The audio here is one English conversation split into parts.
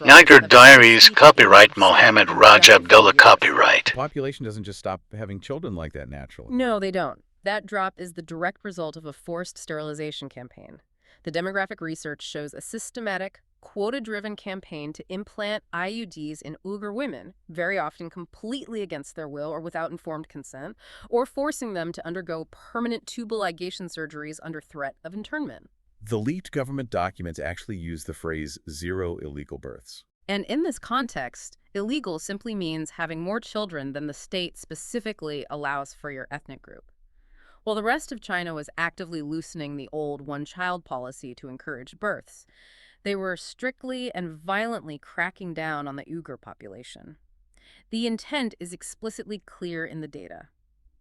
Uyghur Diaries, copyright Mohammed Abdullah, copyright. The population doesn't just stop having children like that naturally. No, they don't. That drop is the direct result of a forced sterilization campaign. The demographic research shows a systematic, quota-driven campaign to implant IUDs in Uyghur women, very often completely against their will or without informed consent, or forcing them to undergo permanent tubal ligation surgeries under threat of internment. The leaked government documents actually use the phrase zero illegal births. And in this context, illegal simply means having more children than the state specifically allows for your ethnic group. While the rest of China was actively loosening the old one-child policy to encourage births, they were strictly and violently cracking down on the Uyghur population. The intent is explicitly clear in the data.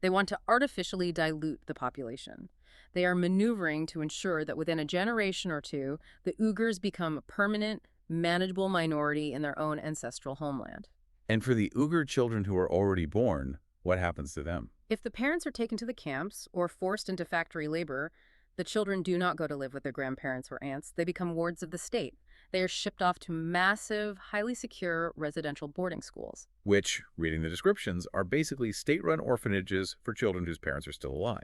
They want to artificially dilute the population. They are maneuvering to ensure that within a generation or two, the Uyghurs become a permanent, manageable minority in their own ancestral homeland. And for the Uyghur children who are already born, what happens to them? If the parents are taken to the camps or forced into factory labor, the children do not go to live with their grandparents or aunts. They become wards of the state. They are shipped off to massive, highly secure residential boarding schools. Which, reading the descriptions, are basically state-run orphanages for children whose parents are still alive.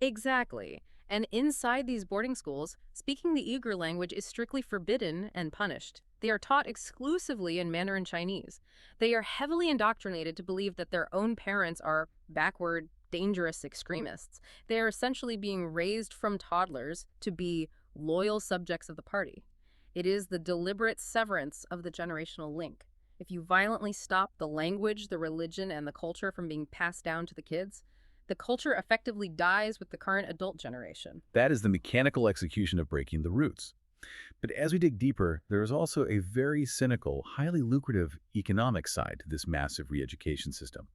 Exactly. And inside these boarding schools, speaking the Uyghur language is strictly forbidden and punished. They are taught exclusively in Mandarin Chinese. They are heavily indoctrinated to believe that their own parents are backward, dangerous extremists. They are essentially being raised from toddlers to be loyal subjects of the party. It is the deliberate severance of the generational link. If you violently stop the language, the religion, and the culture from being passed down to the kids, the culture effectively dies with the current adult generation. That is the mechanical execution of breaking the roots. But as we dig deeper, there is also a very cynical, highly lucrative economic side to this massive re-education system.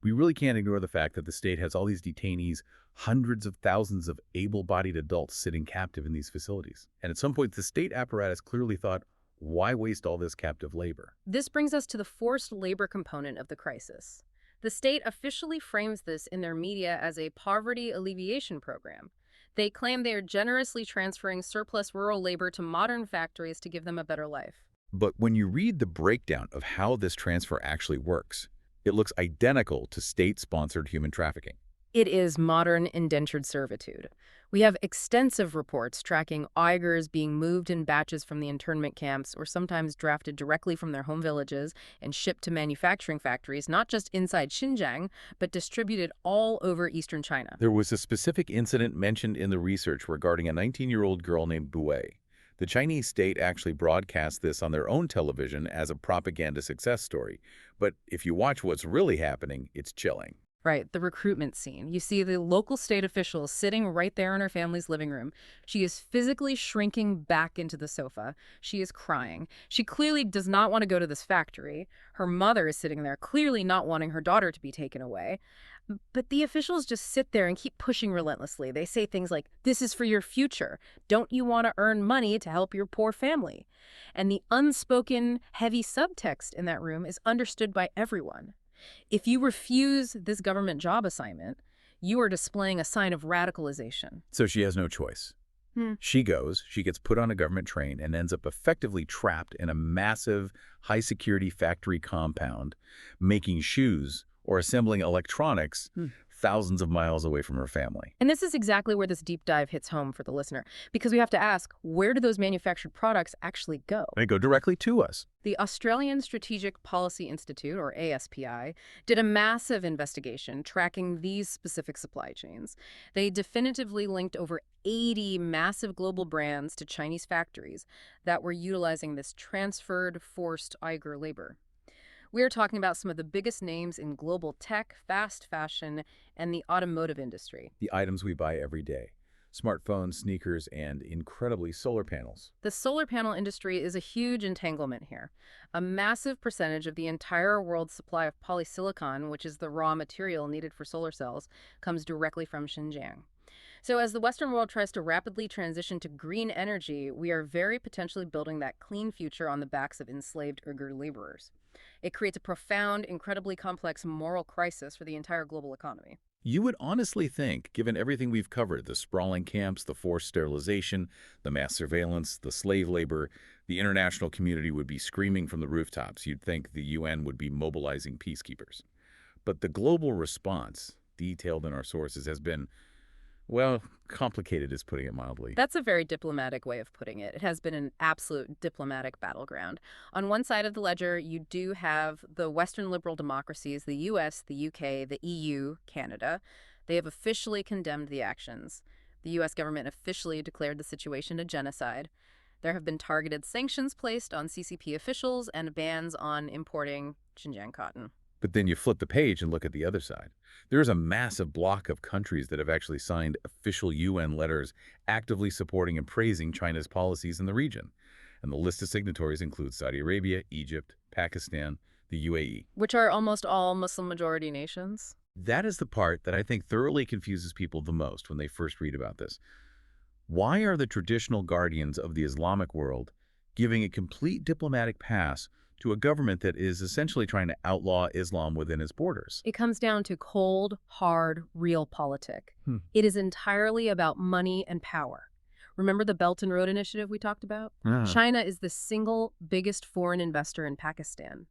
We really can't ignore the fact that the state has all these detainees, hundreds of thousands of able-bodied adults sitting captive in these facilities. And at some point, the state apparatus clearly thought, why waste all this captive labor? This brings us to the forced labor component of the crisis. The state officially frames this in their media as a poverty alleviation program. They claim they are generously transferring surplus rural labor to modern factories to give them a better life. But when you read the breakdown of how this transfer actually works, it looks identical to state-sponsored human trafficking. It is modern indentured servitude. We have extensive reports tracking Uyghurs being moved in batches from the internment camps or sometimes drafted directly from their home villages and shipped to manufacturing factories, not just inside Xinjiang, but distributed all over eastern China. There was a specific incident mentioned in the research regarding a 19-year-old girl named Bui. The Chinese state actually broadcast this on their own television as a propaganda success story. But if you watch what's really happening, it's chilling. Right, the recruitment scene. You see the local state official sitting right there in her family's living room. She is physically shrinking back into the sofa. She is crying. She clearly does not want to go to this factory. Her mother is sitting there, clearly not wanting her daughter to be taken away. But the officials just sit there and keep pushing relentlessly. They say things like, "This is for your future. Don't you want to earn money to help your poor family?" And the unspoken, heavy subtext in that room is understood by everyone. If you refuse this government job assignment, you are displaying a sign of radicalization. So she has no choice. She goes, she gets put on a government train and ends up effectively trapped in a massive, high-security factory compound, making shoes or assembling electronics thousands of miles away from her family. And this is exactly where this deep dive hits home for the listener, because we have to ask, where do those manufactured products actually go? They go directly to us. The Australian Strategic Policy Institute, or ASPI, did a massive investigation tracking these specific supply chains. They definitively linked over 80 massive global brands to Chinese factories that were utilizing this transferred, forced Uyghur labor. We are talking about some of the biggest names in global tech, fast fashion, and the automotive industry. The items we buy every day. Smartphones, sneakers, and incredibly solar panels. The solar panel industry is a huge entanglement here. A massive percentage of the entire world's supply of polysilicon, which is the raw material needed for solar cells, comes directly from Xinjiang. So as the Western world tries to rapidly transition to green energy, we are very potentially building that clean future on the backs of enslaved Uyghur laborers. It creates a profound, incredibly complex moral crisis for the entire global economy. You would honestly think, given everything we've covered, the sprawling camps, the forced sterilization, the mass surveillance, the slave labor, the international community would be screaming from the rooftops. You'd think the UN would be mobilizing peacekeepers. But the global response, detailed in our sources, has been, well, complicated is putting it mildly. That's a very diplomatic way of putting it. It has been an absolute diplomatic battleground. On one side of the ledger, you do have the Western liberal democracies, the US, the UK, the EU, Canada. They have officially condemned the actions. The US government officially declared the situation a genocide. There have been targeted sanctions placed on CCP officials and bans on importing Xinjiang cotton. But then you flip the page and look at the other side. There is a massive block of countries that have actually signed official UN letters actively supporting and praising China's policies in the region. And the list of signatories includes Saudi Arabia, Egypt, Pakistan, the UAE. Which are almost all Muslim-majority nations. That is the part that I think thoroughly confuses people the most when they first read about this. Why are the traditional guardians of the Islamic world giving a complete diplomatic pass to a government that is essentially trying to outlaw Islam within its borders? It comes down to cold, hard, realpolitik. It is entirely about money and power. Remember the Belt and Road Initiative we talked about? China is the single biggest foreign investor in Pakistan.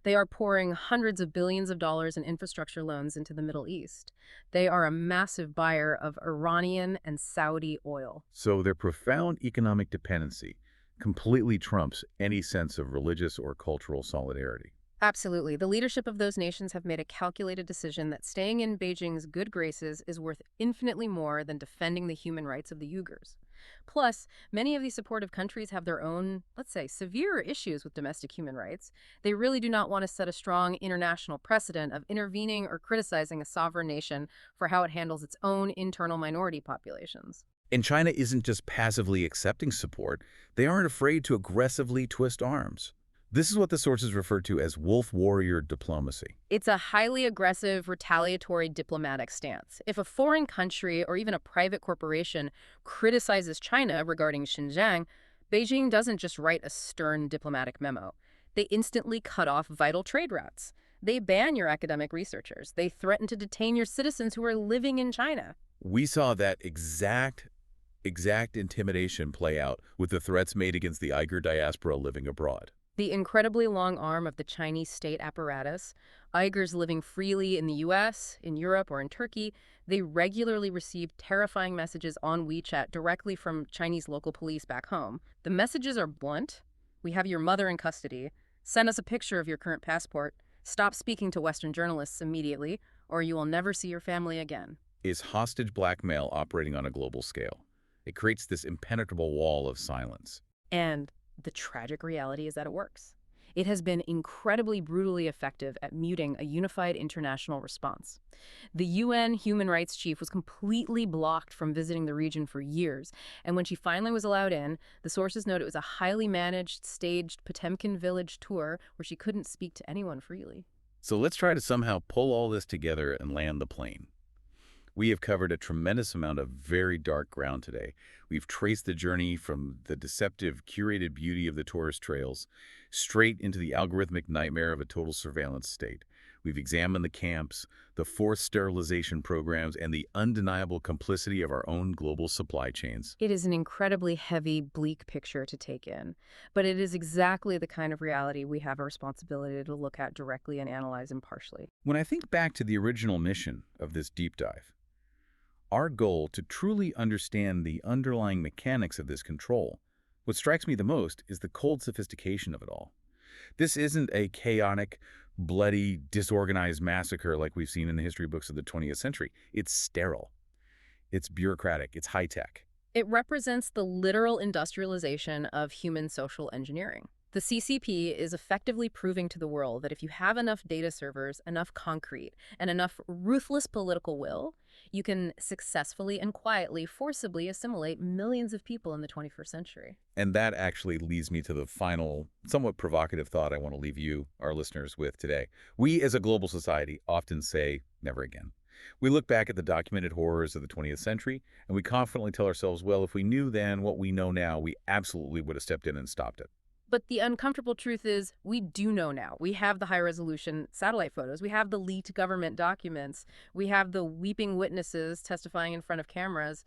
They are pouring hundreds of billions of dollars in infrastructure loans into the Middle East. They are a massive buyer of Iranian and Saudi oil. So their profound economic dependency completely trumps any sense of religious or cultural solidarity. Absolutely. The leadership of those nations have made a calculated decision that staying in Beijing's good graces is worth infinitely more than defending the human rights of the Uyghurs. Plus, many of these supportive countries have their own, let's say, severe issues with domestic human rights. They really do not want to set a strong international precedent of intervening or criticizing a sovereign nation for how it handles its own internal minority populations. And China isn't just passively accepting support. They aren't afraid to aggressively twist arms. This is what the sources refer to as wolf warrior diplomacy. It's a highly aggressive, retaliatory diplomatic stance. If a foreign country or even a private corporation criticizes China regarding Xinjiang, Beijing doesn't just write a stern diplomatic memo. They instantly cut off vital trade routes. They ban your academic researchers. They threaten to detain your citizens who are living in China. We saw that exact intimidation play out with the threats made against the Uyghur diaspora living abroad. The incredibly long arm of the Chinese state apparatus, Uyghurs living freely in the US, in Europe, or in Turkey, they regularly receive terrifying messages on WeChat directly from Chinese local police back home. The messages are blunt. We have your mother in custody. Send us a picture of your current passport. Stop speaking to Western journalists immediately, or you will never see your family again. Is hostage blackmail operating on a global scale? It creates this impenetrable wall of silence. And the tragic reality is that it works. It has been incredibly brutally effective at muting a unified international response. The UN human rights chief was completely blocked from visiting the region for years, and when she finally was allowed in, the sources note it was a highly managed, staged Potemkin village tour where she couldn't speak to anyone freely. So let's try to somehow pull all this together and land the plane. We have covered a tremendous amount of very dark ground today. We've traced the journey from the deceptive, curated beauty of the tourist trails straight into the algorithmic nightmare of a total surveillance state. We've examined the camps, the forced sterilization programs, and the undeniable complicity of our own global supply chains. It is an incredibly heavy, bleak picture to take in, but it is exactly the kind of reality we have a responsibility to look at directly and analyze impartially. When I think back to the original mission of this deep dive, our goal to truly understand the underlying mechanics of this control, what strikes me the most is the cold sophistication of it all. This isn't a chaotic, bloody, disorganized massacre like we've seen in the history books of the 20th century. It's sterile. It's bureaucratic. It's high-tech. It represents the literal industrialization of human social engineering. The CCP is effectively proving to the world that if you have enough data servers, enough concrete, and enough ruthless political will, you can successfully and quietly, forcibly assimilate millions of people in the 21st century. And that actually leads me to the final, somewhat provocative thought I want to leave you, our listeners, with today. We as a global society often say, never again. We look back at the documented horrors of the 20th century, and we confidently tell ourselves, well, if we knew then what we know now, we absolutely would have stepped in and stopped it. But the uncomfortable truth is we do know now. We have the high-resolution satellite photos. We have the leaked government documents. We have the weeping witnesses testifying in front of cameras.